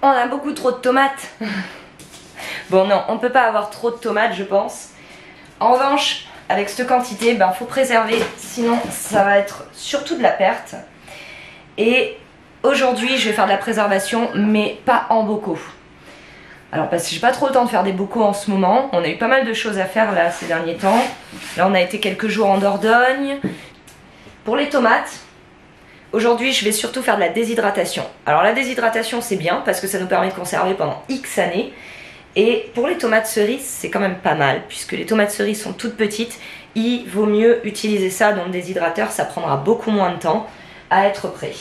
On a beaucoup trop de tomates. Bon non, on peut pas avoir trop de tomates je pense. En revanche, avec cette quantité, ben, faut préserver, sinon ça va être surtout de la perte. Et aujourd'hui, je vais faire de la préservation, mais pas en bocaux. Alors parce que j'ai pas trop le temps de faire des bocaux en ce moment. On a eu pas mal de choses à faire là ces derniers temps. Là on a été quelques jours en Dordogne. Pour les tomates, aujourd'hui je vais surtout faire de la déshydratation. Alors la déshydratation c'est bien parce que ça nous permet de conserver pendant X années. Et pour les tomates cerises c'est quand même pas mal puisque les tomates cerises sont toutes petites. Il vaut mieux utiliser ça dans le déshydrateur, ça prendra beaucoup moins de temps à être prêt.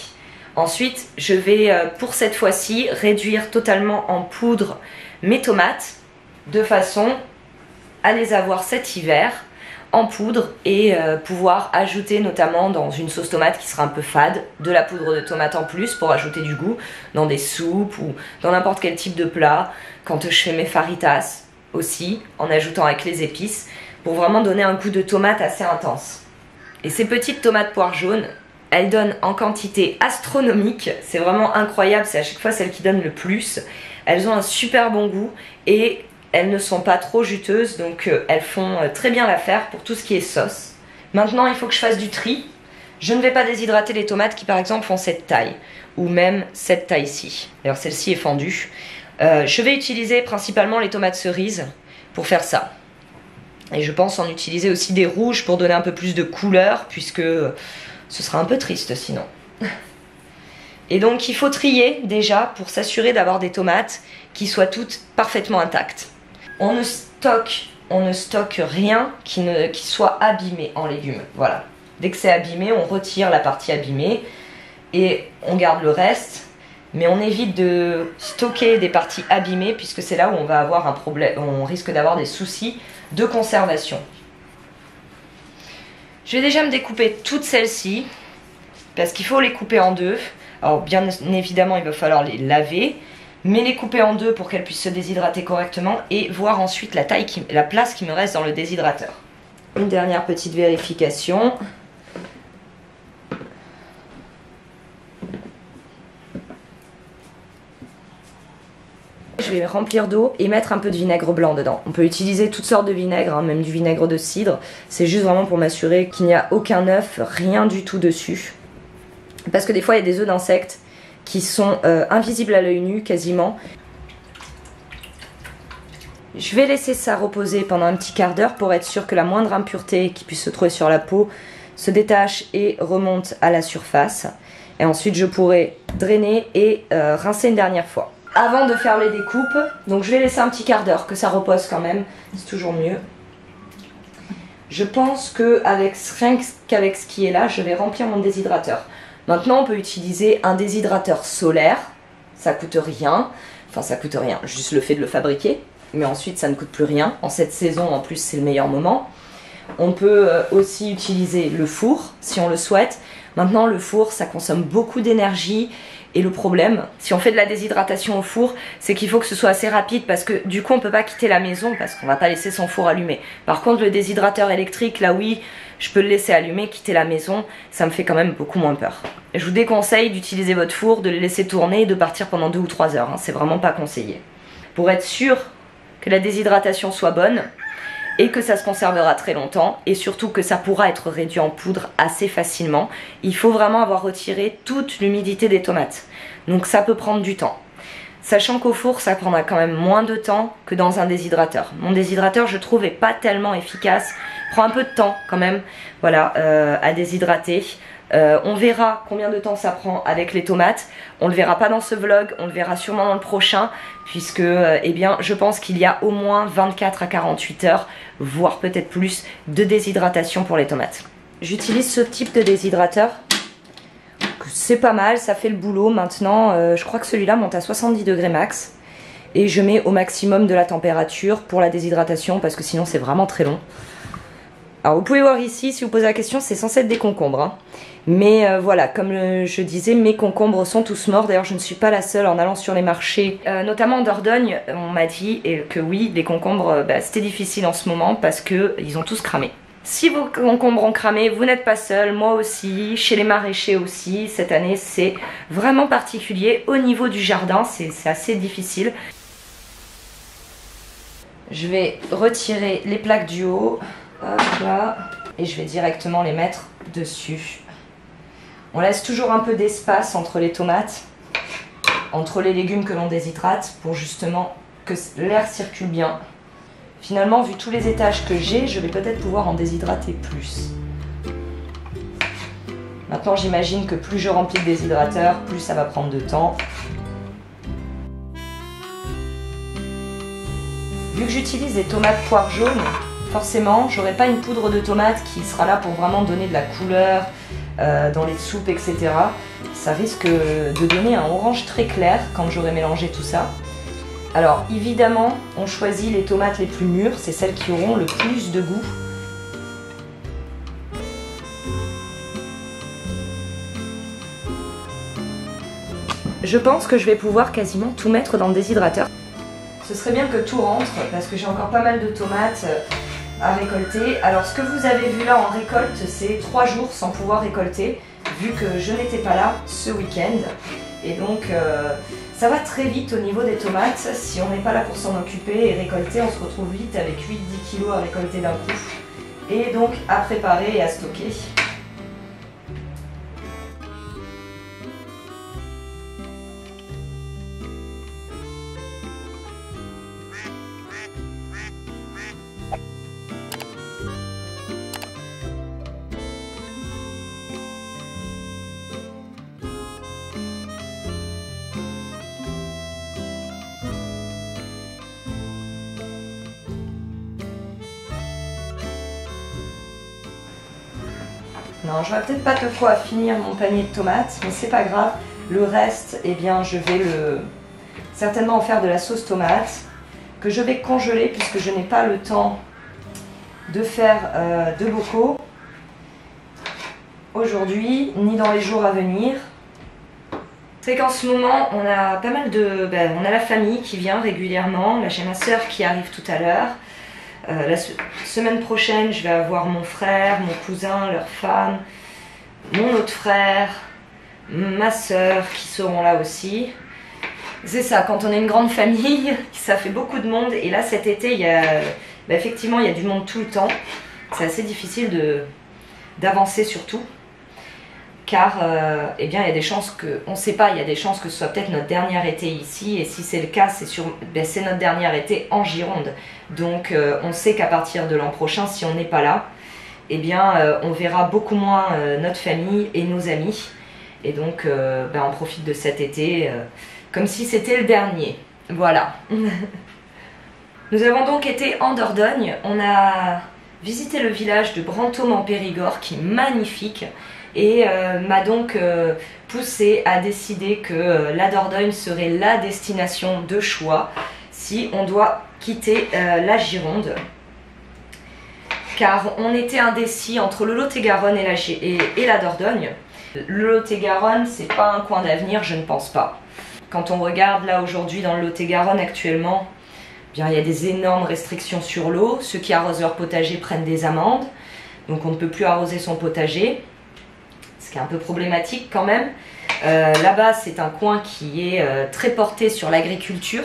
Ensuite je vais pour cette fois-ci réduire totalement en poudre mes tomates de façon à les avoir cet hiver en poudre et pouvoir ajouter notamment dans une sauce tomate qui sera un peu fade de la poudre de tomate en plus pour ajouter du goût dans des soupes ou dans n'importe quel type de plat, quand je fais mes faritas aussi en ajoutant avec les épices pour vraiment donner un goût de tomate assez intense. Et ces petites tomates poires jaunes, elles donnent en quantité astronomique, c'est vraiment incroyable, c'est à chaque fois celles qui donnent le plus. Elles ont un super bon goût et elles ne sont pas trop juteuses, donc elles font très bien l'affaire pour tout ce qui est sauce. Maintenant, il faut que je fasse du tri. Je ne vais pas déshydrater les tomates qui par exemple font cette taille, ou même cette taille-ci. D'ailleurs, celle-ci est fendue. Je vais utiliser principalement les tomates cerises pour faire ça. Et je pense en utiliser aussi des rouges pour donner un peu plus de couleur, puisque ce sera un peu triste sinon. Et donc il faut trier déjà pour s'assurer d'avoir des tomates qui soient toutes parfaitement intactes. On ne stocke rien qui soit abîmé en légumes. Voilà. Dès que c'est abîmé, on retire la partie abîmée et on garde le reste. Mais on évite de stocker des parties abîmées puisque c'est là où on va avoir un problème, on risque d'avoir des soucis de conservation. Je vais déjà me découper toutes celles-ci parce qu'il faut les couper en deux. Alors bien évidemment il va falloir les laver, mais les couper en deux pour qu'elles puissent se déshydrater correctement et voir ensuite la place qui me reste dans le déshydrateur. Une dernière petite vérification. Je vais remplir d'eau et mettre un peu de vinaigre blanc dedans. On peut utiliser toutes sortes de vinaigres, hein, même du vinaigre de cidre. C'est juste vraiment pour m'assurer qu'il n'y a aucun œuf, rien du tout dessus. Parce que des fois il y a des œufs d'insectes qui sont invisibles à l'œil nu quasiment. Je vais laisser ça reposer pendant un petit quart d'heure pour être sûr que la moindre impureté qui puisse se trouver sur la peau se détache et remonte à la surface. Et ensuite je pourrai drainer et rincer une dernière fois. Avant de faire les découpes, donc je vais laisser un petit quart d'heure que ça repose quand même, c'est toujours mieux. Je pense qu'avec rien qu'avec ce qui est là, je vais remplir mon déshydrateur. Maintenant, on peut utiliser un déshydrateur solaire, ça coûte rien, enfin ça coûte rien, juste le fait de le fabriquer, mais ensuite ça ne coûte plus rien. En cette saison, en plus, c'est le meilleur moment. On peut aussi utiliser le four, si on le souhaite. Maintenant, le four, ça consomme beaucoup d'énergie. Et le problème, si on fait de la déshydratation au four, c'est qu'il faut que ce soit assez rapide parce que du coup on peut pas quitter la maison parce qu'on va pas laisser son four allumé. Par contre le déshydrateur électrique, là oui, je peux le laisser allumer, quitter la maison, ça me fait quand même beaucoup moins peur. Je vous déconseille d'utiliser votre four, de le laisser tourner et de partir pendant 2 ou 3 heures, hein, c'est vraiment pas conseillé. Pour être sûr que la déshydratation soit bonne et que ça se conservera très longtemps et surtout que ça pourra être réduit en poudre assez facilement, il faut vraiment avoir retiré toute l'humidité des tomates. Donc ça peut prendre du temps. Sachant qu'au four ça prendra quand même moins de temps que dans un déshydrateur. Mon déshydrateur je trouve est pas tellement efficace, prend un peu de temps quand même, voilà, à déshydrater. On verra combien de temps ça prend avec les tomates. On le verra pas dans ce vlog, on le verra sûrement dans le prochain, puisque eh bien, je pense qu'il y a au moins 24 à 48 heures, voire peut-être plus, de déshydratation pour les tomates. J'utilise ce type de déshydrateur. C'est pas mal, ça fait le boulot. Maintenant, je crois que celui-là monte à 70 degrés max. Et je mets au maximum de la température pour la déshydratation parce que sinon c'est vraiment très long. Alors vous pouvez voir ici, si vous posez la question, c'est censé être des concombres. Hein. Mais voilà, comme je disais, mes concombres sont tous morts. D'ailleurs, je ne suis pas la seule en allant sur les marchés. Notamment en Dordogne, on m'a dit que oui, les concombres, c'était difficile en ce moment parce qu'ils ont tous cramé. Si vos concombres ont cramé, vous n'êtes pas seul, moi aussi, chez les maraîchers aussi. Cette année, c'est vraiment particulier. Au niveau du jardin, c'est assez difficile. Je vais retirer les plaques du haut. Hop là. Et je vais directement les mettre dessus. On laisse toujours un peu d'espace entre les tomates, entre les légumes que l'on déshydrate, pour justement que l'air circule bien. Finalement, vu tous les étages que j'ai, je vais peut-être pouvoir en déshydrater plus. Maintenant, j'imagine que plus je remplis le déshydrateur, plus ça va prendre de temps. Vu que j'utilise des tomates poires jaunes, forcément, j'aurai pas une poudre de tomate qui sera là pour vraiment donner de la couleur dans les soupes, etc. Ça risque de donner un orange très clair quand j'aurai mélangé tout ça. Alors évidemment, on choisit les tomates les plus mûres, c'est celles qui auront le plus de goût. Je pense que je vais pouvoir quasiment tout mettre dans le déshydrateur. Ce serait bien que tout rentre parce que j'ai encore pas mal de tomates à récolter. Alors ce que vous avez vu là en récolte, c'est 3 jours sans pouvoir récolter vu que je n'étais pas là ce week-end. Et donc ça va très vite au niveau des tomates. Si on n'est pas là pour s'en occuper et récolter, on se retrouve vite avec 8-10 kg à récolter d'un coup. Et donc à préparer et à stocker. Non, j'aurais peut-être pas de quoi finir mon panier de tomates, mais c'est pas grave. Le reste, eh bien, je vais certainement en faire de la sauce tomate que je vais congeler puisque je n'ai pas le temps de faire de bocaux aujourd'hui ni dans les jours à venir. C'est qu'en ce moment, on a pas mal de... on a la famille qui vient régulièrement. Là, j'ai ma soeur qui arrive tout à l'heure. La semaine prochaine, je vais avoir mon frère, mon cousin, leur femme, mon autre frère, ma soeur qui seront là aussi. C'est ça, quand on est une grande famille, ça fait beaucoup de monde. Et là, cet été, il y a, effectivement, il y a du monde tout le temps. C'est assez difficile d'avancer surtout. Car eh bien, il y a des chances que, on ne sait pas, il y a des chances que ce soit peut-être notre dernier été ici, et si c'est le cas, c'est notre dernier été en Gironde. Donc on sait qu'à partir de l'an prochain, si on n'est pas là, eh bien, on verra beaucoup moins notre famille et nos amis. Et donc on profite de cet été comme si c'était le dernier. Voilà. Nous avons donc été en Dordogne, on a visité le village de Brantôme en Périgord qui est magnifique. Et m'a donc poussé à décider que la Dordogne serait la destination de choix si on doit quitter la Gironde. Car on était indécis entre le Lot-et-Garonne et la Dordogne. Le Lot-et-Garonne, c'est pas un coin d'avenir, je ne pense pas. Quand on regarde là aujourd'hui dans le Lot-et-Garonne actuellement, bien, il y a des énormes restrictions sur l'eau. Ceux qui arrosent leur potager prennent des amendes, donc on ne peut plus arroser son potager. Ce qui est un peu problématique quand même. Là-bas, c'est un coin qui est très porté sur l'agriculture.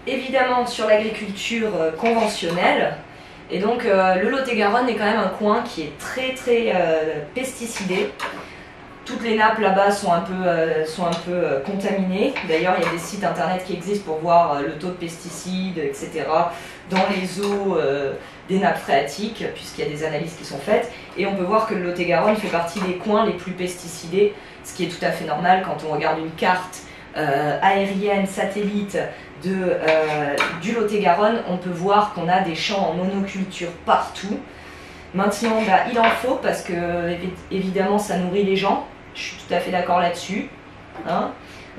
Évidemment sur l'agriculture conventionnelle. Et donc le Lot-et-Garonne est quand même un coin qui est très pesticidé. Toutes les nappes là-bas sont un peu contaminées. D'ailleurs, il y a des sites internet qui existent pour voir le taux de pesticides, etc. dans les eaux des nappes phréatiques, puisqu'il y a des analyses qui sont faites. Et on peut voir que le Lot-et-Garonne fait partie des coins les plus pesticidés, ce qui est tout à fait normal quand on regarde une carte aérienne, satellite du Lot-et-Garonne. On peut voir qu'on a des champs en monoculture partout. Maintenant, bah, il en faut parce que évidemment ça nourrit les gens. Je suis tout à fait d'accord là-dessus. Hein.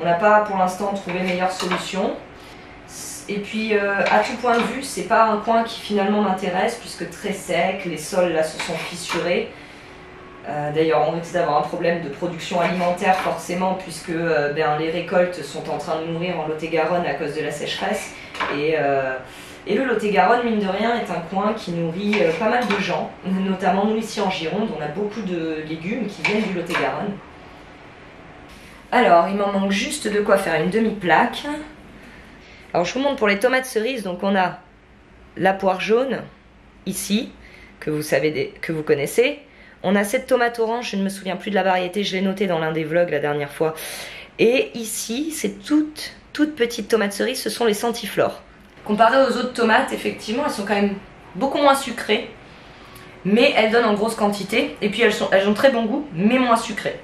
On n'a pas pour l'instant trouvé meilleure solution. Et puis à tout point de vue, c'est pas un coin qui finalement m'intéresse puisque très sec, les sols là se sont fissurés. D'ailleurs, on risque d'avoir un problème de production alimentaire forcément puisque les récoltes sont en train de mourir en Lot-et-Garonne à cause de la sécheresse. Et le Lot-et-Garonne, mine de rien, est un coin qui nourrit pas mal de gens, notamment nous ici en Gironde, on a beaucoup de légumes qui viennent du Lot-et-Garonne. Alors, il m'en manque juste de quoi faire une demi-plaque. Alors, je vous montre pour les tomates cerises, donc on a la poire jaune, ici, que vous connaissez. On a cette tomate orange, je ne me souviens plus de la variété, je l'ai noté dans l'un des vlogs la dernière fois. Et ici, c'est toutes petites tomates cerises, ce sont les centiflores. Comparé aux autres tomates, effectivement, elles sont quand même beaucoup moins sucrées. Mais elles donnent en grosse quantité. Et puis elles ont très bon goût, mais moins sucrées.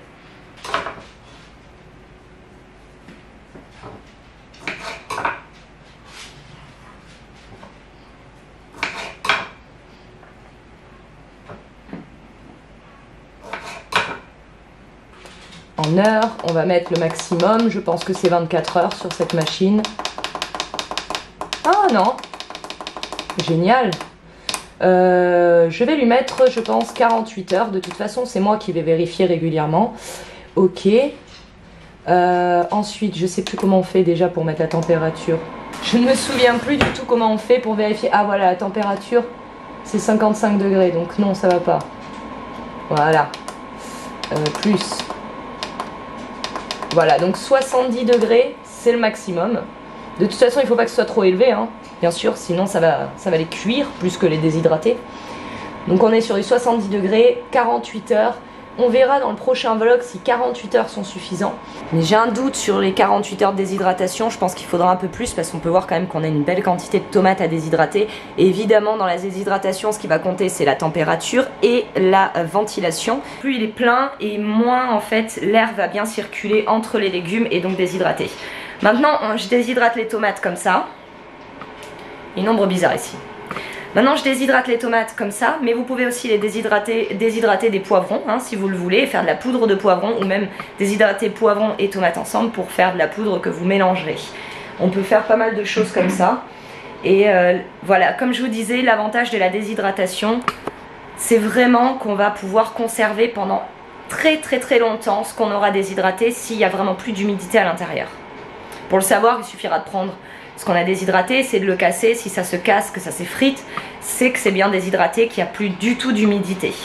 En heure, on va mettre le maximum. Je pense que c'est 24 heures sur cette machine. Ah non, génial. Je vais lui mettre, je pense, 48 heures. De toute façon, c'est moi qui vais vérifier régulièrement. Ok. Ensuite, je sais plus comment on fait déjà pour mettre la température. Je ne me souviens plus du tout comment on fait pour vérifier. Ah voilà, la température, c'est 55 degrés. Donc non, ça va pas. Voilà. Plus. Voilà, donc 70 degrés, c'est le maximum. De toute façon, il ne faut pas que ce soit trop élevé, hein, bien sûr, sinon ça va les cuire plus que les déshydrater. Donc on est sur du 70 degrés, 48 heures. On verra dans le prochain vlog si 48 heures sont suffisants. Mais j'ai un doute sur les 48 heures de déshydratation, je pense qu'il faudra un peu plus parce qu'on peut voir quand même qu'on a une belle quantité de tomates à déshydrater. Et évidemment, dans la déshydratation, ce qui va compter, c'est la température et la ventilation. Plus il est plein et moins en fait l'air va bien circuler entre les légumes et donc déshydrater. Maintenant, je déshydrate les tomates comme ça. Il y a une ombre bizarre ici. Maintenant, je déshydrate les tomates comme ça, mais vous pouvez aussi les déshydrater des poivrons, hein, si vous le voulez, faire de la poudre de poivron, ou même déshydrater poivrons et tomates ensemble pour faire de la poudre que vous mélangerez. On peut faire pas mal de choses comme ça. Et voilà, comme je vous disais, l'avantage de la déshydratation, c'est vraiment qu'on va pouvoir conserver pendant très longtemps ce qu'on aura déshydraté s'il n'y a vraiment plus d'humidité à l'intérieur. Pour le savoir, il suffira de prendre ce qu'on a déshydraté, c'est de le casser. Si ça se casse, que ça s'effrite, c'est que c'est bien déshydraté, qu'il n'y a plus du tout d'humidité.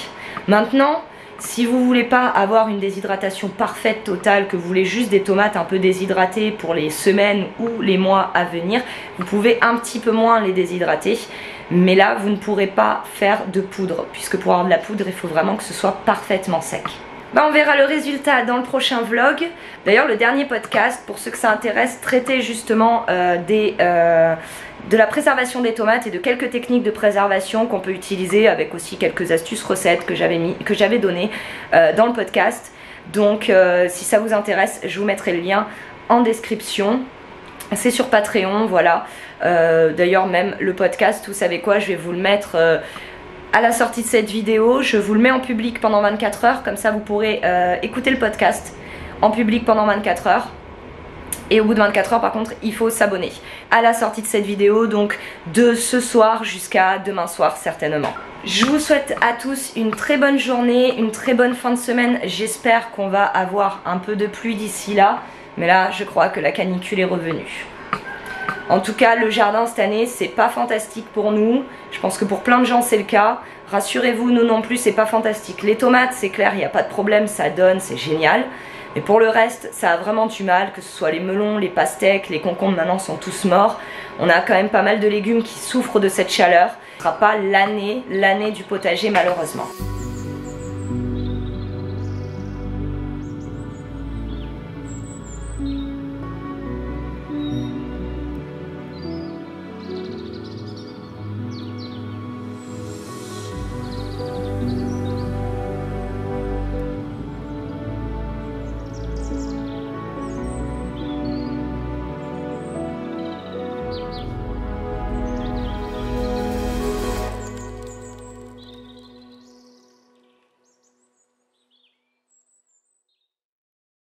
Maintenant, si vous ne voulez pas avoir une déshydratation parfaite, totale, que vous voulez juste des tomates un peu déshydratées pour les semaines ou les mois à venir, vous pouvez un petit peu moins les déshydrater. Mais là, vous ne pourrez pas faire de poudre, puisque pour avoir de la poudre, il faut vraiment que ce soit parfaitement sec. On verra le résultat dans le prochain vlog. D'ailleurs, le dernier podcast, pour ceux que ça intéresse, traitait justement de la préservation des tomates et de quelques techniques de préservation qu'on peut utiliser, avec aussi quelques astuces recettes que j'avais données dans le podcast. Donc si ça vous intéresse, je vous mettrai le lien en description. C'est sur Patreon, voilà. D'ailleurs, même le podcast, vous savez quoi, je vais vous le mettre à la sortie de cette vidéo. Je vous le mets en public pendant 24 heures, comme ça vous pourrez écouter le podcast en public pendant 24 heures. Et au bout de 24 heures, par contre, il faut s'abonner à la sortie de cette vidéo, donc de ce soir jusqu'à demain soir certainement. Je vous souhaite à tous une très bonne journée, une très bonne fin de semaine. J'espère qu'on va avoir un peu de pluie d'ici là, mais là, je crois que la canicule est revenue. En tout cas, le jardin cette année, c'est pas fantastique pour nous. Je pense que pour plein de gens, c'est le cas. Rassurez-vous, nous non plus, c'est pas fantastique. Les tomates, c'est clair, il n'y a pas de problème, ça donne, c'est génial. Mais pour le reste, ça a vraiment du mal, que ce soit les melons, les pastèques, les concombres maintenant sont tous morts. On a quand même pas mal de légumes qui souffrent de cette chaleur. Ce ne sera pas l'année du potager malheureusement.